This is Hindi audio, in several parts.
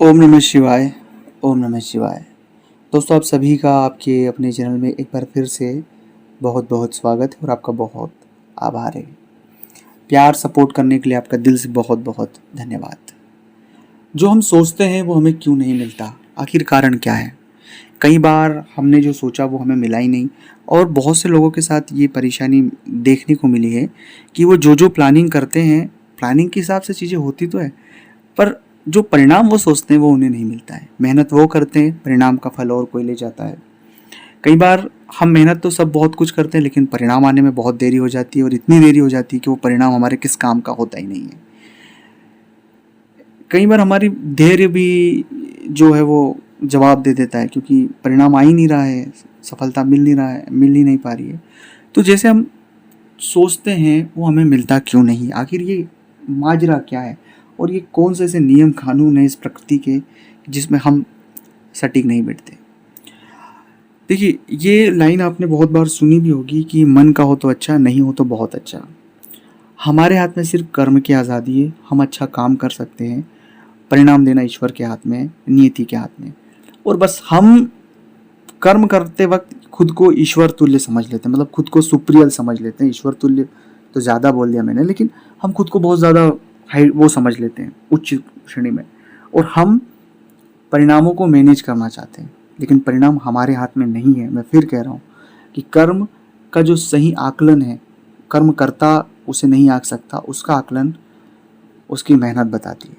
ओम नमः शिवाय। ओम नमः शिवाय। दोस्तों, आप सभी का आपके अपने चैनल में एक बार फिर से बहुत बहुत स्वागत है और आपका बहुत आभार है। प्यार सपोर्ट करने के लिए आपका दिल से बहुत बहुत धन्यवाद। जो हम सोचते हैं वो हमें क्यों नहीं मिलता, आखिर कारण क्या है? कई बार हमने जो सोचा वो हमें मिला ही नहीं, और बहुत से लोगों के साथ ये परेशानी देखने को मिली है कि वो जो प्लानिंग करते हैं, प्लानिंग के हिसाब से चीज़ें होती तो है, पर जो परिणाम वो सोचते हैं वो उन्हें नहीं मिलता है। मेहनत वो करते हैं, परिणाम का फल और कोई ले जाता है। कई बार हम मेहनत तो सब बहुत कुछ करते हैं, लेकिन परिणाम आने में बहुत देरी हो जाती है, और इतनी देरी हो जाती है कि वो परिणाम हमारे किस काम का होता ही नहीं है। कई बार हमारी धैर्य भी जो है वो जवाब दे देता है, क्योंकि परिणाम आ ही नहीं रहा है, सफलता मिल नहीं रहा है, मिल ही नहीं पा रही है। तो जैसे हम सोचते हैं वो हमें मिलता क्यों नहीं, आखिर ये माजरा क्या है, और ये कौन से ऐसे नियम कानून है इस प्रकृति के जिसमें हम सटीक नहीं बैठते। देखिए, ये लाइन आपने बहुत बार सुनी भी होगी कि मन का हो तो अच्छा, नहीं हो तो बहुत अच्छा। हमारे हाथ में सिर्फ कर्म की आज़ादी है। हम अच्छा काम कर सकते हैं, परिणाम देना ईश्वर के हाथ में है, नियति के हाथ में। और बस हम कर्म करते वक्त खुद को ईश्वर तुल्य समझ लेते हैं, मतलब खुद को सुप्रियल समझ लेते हैं। ईश्वर तुल्य तो ज़्यादा बोल दिया मैंने, लेकिन हम खुद को बहुत ज़्यादा हाई वो समझ लेते हैं, उच्च श्रेणी में। और हम परिणामों को मैनेज करना चाहते हैं, लेकिन परिणाम हमारे हाथ में नहीं है। मैं फिर कह रहा हूँ कि कर्म का जो सही आकलन है, कर्म करता उसे नहीं आंक सकता, उसका आकलन उसकी मेहनत बताती है,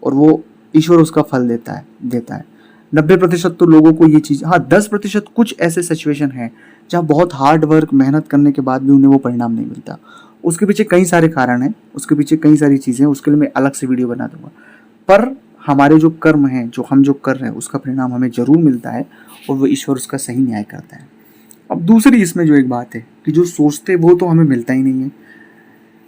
और वो ईश्वर उसका फल देता है। 90% तो लोगों को ये चीज़, हाँ 10% कुछ ऐसे सिचुएशन हैं जहाँ बहुत हार्ड वर्क मेहनत करने के बाद भी उन्हें वो परिणाम नहीं मिलता। उसके पीछे कई सारे कारण हैं, उसके पीछे कई सारी चीज़ें हैं, उसके लिए मैं अलग से वीडियो बना दूंगा। पर हमारे जो कर्म हैं, जो हम जो कर रहे हैं, उसका परिणाम हमें जरूर मिलता है, और वो ईश्वर उसका सही न्याय करता है। अब दूसरी इसमें जो एक बात है कि जो सोचते वो तो हमें मिलता ही नहीं है।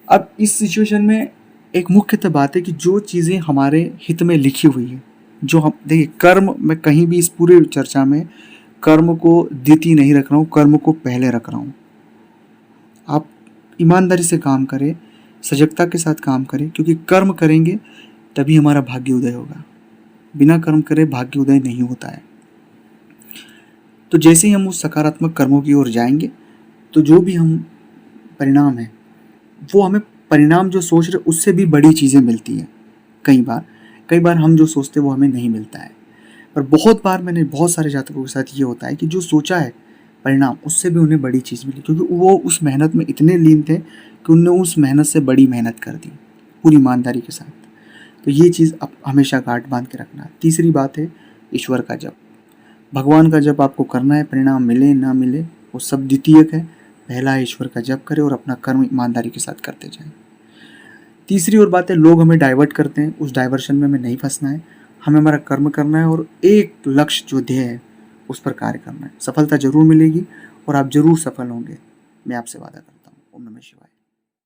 अब इस सिचुएशन में एक मुख्यतः बात है कि जो चीज़ें हमारे हित में लिखी हुई है, जो हम देखिए, कर्म मैं कहीं भी इस पूरे चर्चा में कर्म को द्वितीय नहीं रख रहा हूँ, कर्म को पहले रख रहा हूँ। आप ईमानदारी से काम करें, सजगता के साथ काम करें, क्योंकि कर्म करेंगे तभी हमारा भाग्य उदय होगा। बिना कर्म करे भाग्य उदय नहीं होता है। तो जैसे ही हम उस सकारात्मक कर्मों की ओर जाएंगे, तो जो भी हम परिणाम है वो हमें, परिणाम जो सोच रहे उससे भी बड़ी चीज़ें मिलती हैं। कई बार हम जो सोचते हैं वो हमें नहीं मिलता है। पर बहुत बार मैंने बहुत सारे जातकों के साथ ये होता है कि जो सोचा है परिणाम, उससे भी उन्हें बड़ी चीज़ मिली, क्योंकि वो उस मेहनत में इतने लीन थे कि उन्होंने उस मेहनत से बड़ी मेहनत कर दी पूरी ईमानदारी के साथ। तो ये चीज़ आप हमेशा गांठ बांध के रखना। तीसरी बात है ईश्वर का जप। भगवान का जप आपको करना है, परिणाम मिले ना मिले वो सब द्वितीयक है। पहला है ईश्वर का जप करें और अपना कर्म ईमानदारी के साथ करते जाएं। तीसरी और बात है, लोग हमें डाइवर्ट करते हैं, उस डाइवर्शन में हमें नहीं फंसना है। हमें हमारा कर्म करना है, और एक लक्ष्य जो ध्येय है उस पर कार्य करना है। सफलता जरूर मिलेगी और आप जरूर सफल होंगे, मैं आपसे वादा करता हूँ। ओम नमः शिवाय।